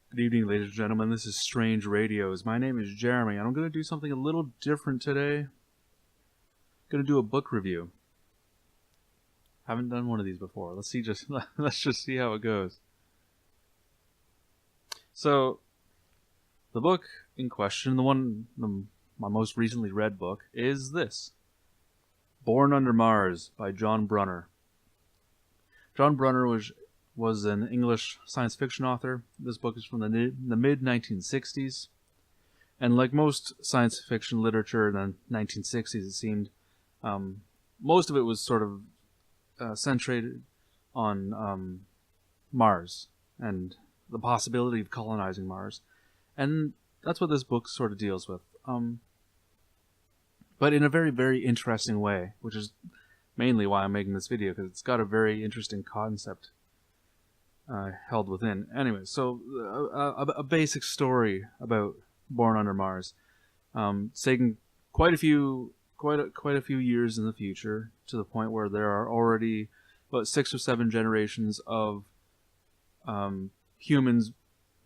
Good evening, ladies and gentlemen. This is Strange Radios. My name is Jeremy, and I'm going to do something a little different today. I'm going to do a book review. Haven't done one of these before. Let's just see how it goes. So, the book in question, my most recently read book, is this: Born Under Mars by John Brunner. John Brunner was an English science fiction author. This book is from the mid-1960s. And like most science fiction literature in the 1960s, it seemed, most of it was sort of centered on Mars and the possibility of colonizing Mars. And that's what this book sort of deals with. But in a very, very interesting way, which is mainly why I'm making this video, because it's got a very interesting concept held within. Anyway, so a basic story about Born Under Mars, taking quite a few years in the future, to the point where there are already about 6 or 7 generations of humans.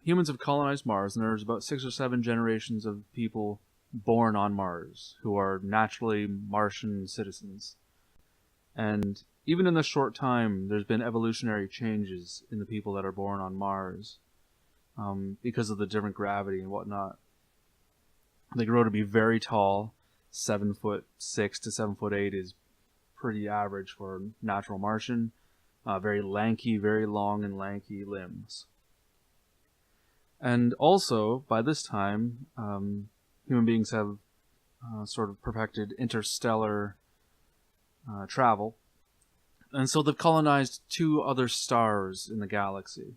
Humans have colonized Mars, and there's about 6 or 7 generations of people born on Mars who are naturally Martian citizens. And even in this short time, there's been evolutionary changes in the people that are born on Mars, because of the different gravity and whatnot. They grow to be very tall. 7'6" to 7'8" is pretty average for a natural Martian. Very lanky, very long and lanky limbs. And also, by this time, human beings have sort of perfected interstellar travel. And so they've colonized 2 other stars in the galaxy.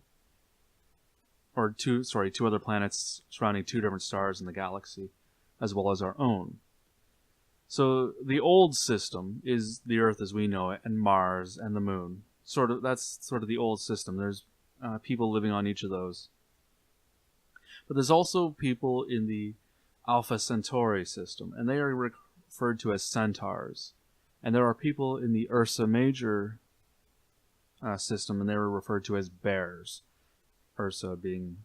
Or 2 other planets surrounding 2 different stars in the galaxy, as well as our own. So the old system is the Earth as we know it, and Mars and the Moon. That's sort of the old system. There's people living on each of those. But there's also people in the Alpha Centauri system, and they are referred to as centaurs. And there are people in the Ursa Major system, and they were referred to as bears. Ursa being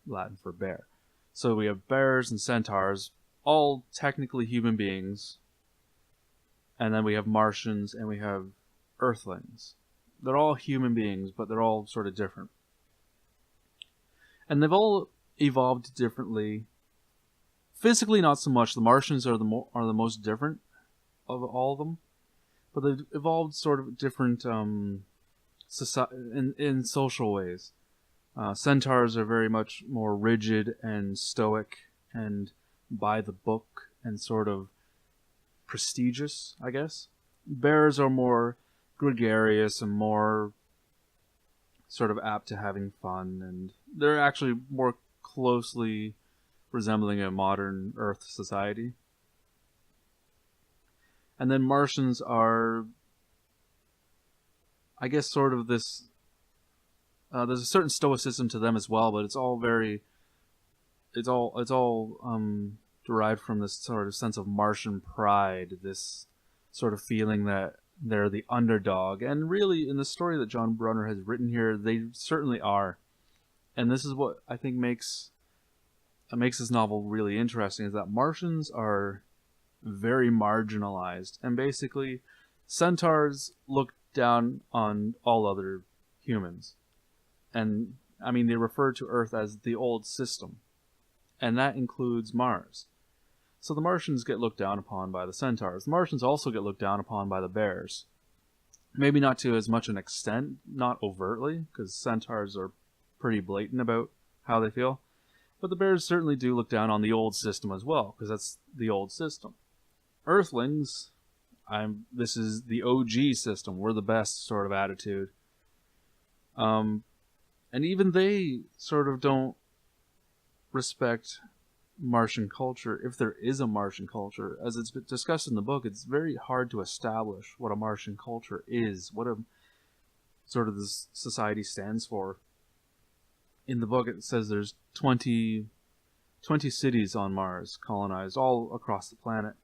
Latin for bear. So we have bears and centaurs, all technically human beings. And then we have Martians, and we have Earthlings. They're all human beings, but they're all sort of different. And they've all evolved differently. Physically, not so much. The Martians are the most different of all of them. But they've evolved sort of different in social ways. Centaurs are very much more rigid and stoic and by the book and sort of prestigious, I guess. Bears are more gregarious and more sort of apt to having fun, and they're actually more closely resembling a modern Earth society. And then Martians are, I guess, sort of this. There's a certain stoicism to them as well, but it's all derived from this sort of sense of Martian pride, this sort of feeling that they're the underdog. And really, in the story that John Brunner has written here, they certainly are. And this is what I think makes this novel really interesting, is that Martians are very marginalized, and basically centaurs look down on all other humans. And I mean, they refer to Earth as the old system, and that includes Mars. So the Martians get looked down upon by the centaurs. The Martians also get looked down upon by the bears. Maybe not to as much an extent, not overtly, because centaurs are pretty blatant about how they feel. But the bears certainly do look down on the old system as well, because that's the old system. Earthlings, this is the OG system. We're the best sort of attitude. And even they sort of don't respect Martian culture, if there is a Martian culture. As it's discussed in the book, it's very hard to establish what a Martian culture is, what a sort of this society stands for. In the book, it says there's 20 cities on Mars colonized all across the planet.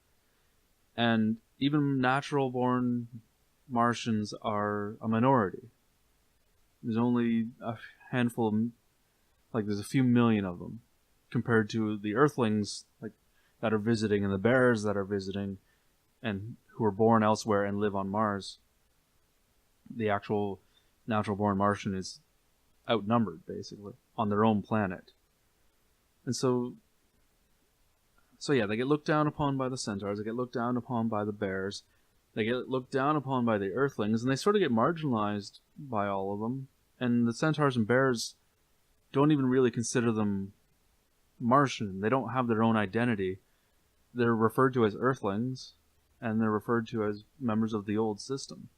And even natural-born Martians are a minority. There's only a handful Like there's a few million of them compared to the Earthlings like that are visiting and the bears that are visiting and who are born elsewhere and live on Mars. The actual natural born Martian is outnumbered basically on their own planet. And so yeah, they get looked down upon by the centaurs, they get looked down upon by the bears, they get looked down upon by the Earthlings, and they sort of get marginalized by all of them. And the centaurs and bears don't even really consider them Martian. They don't have their own identity. They're referred to as Earthlings, and they're referred to as members of the old system.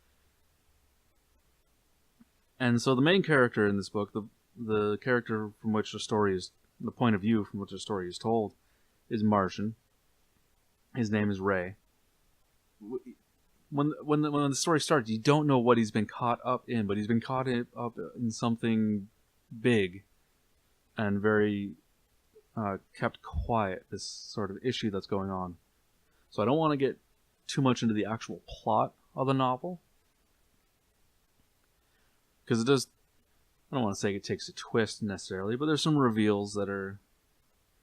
And so the main character in this book, the character from which the story is, the point of view from which the story is told, is Martian. His name is Ray. When the story starts, you don't know what he's been caught up in, but he's been caught up in something big and very kept quiet, this sort of issue that's going on. So I don't want to get too much into the actual plot of the novel, because it does, I don't want to say it takes a twist necessarily, but there's some reveals that are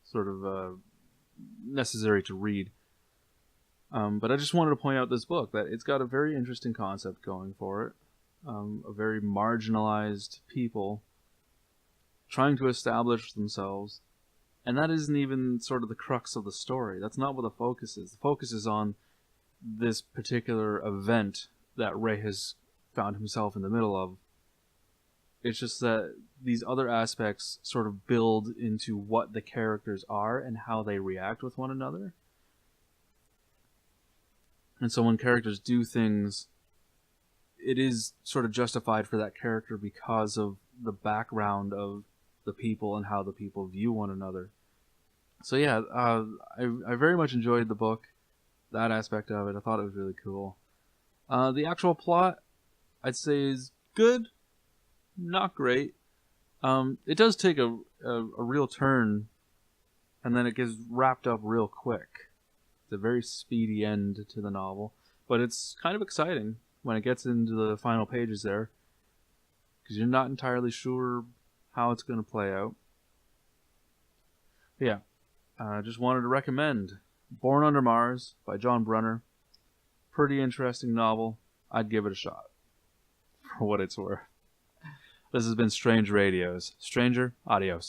sort of necessary to read. But I just wanted to point out this book, that it's got a very interesting concept going for it. A very marginalized people trying to establish themselves. And that isn't even sort of the crux of the story. That's not what the focus is. The focus is on this particular event that Ray has found himself in the middle of. It's just that these other aspects sort of build into what the characters are and how they react with one another. And so when characters do things, it is sort of justified for that character because of the background of the people and how the people view one another. So yeah, I very much enjoyed the book, that aspect of it. I thought it was really cool. The actual plot, I'd say, is good, not great. It does take a real turn, and then it gets wrapped up real quick. It's a very speedy end to the novel, but it's kind of exciting when it gets into the final pages there, because you're not entirely sure how it's going to play out. But yeah, I just wanted to recommend Born Under Mars by John Brunner. Pretty interesting novel. I'd give it a shot, for what it's worth. This has been Strange Radios. Stranger, adios.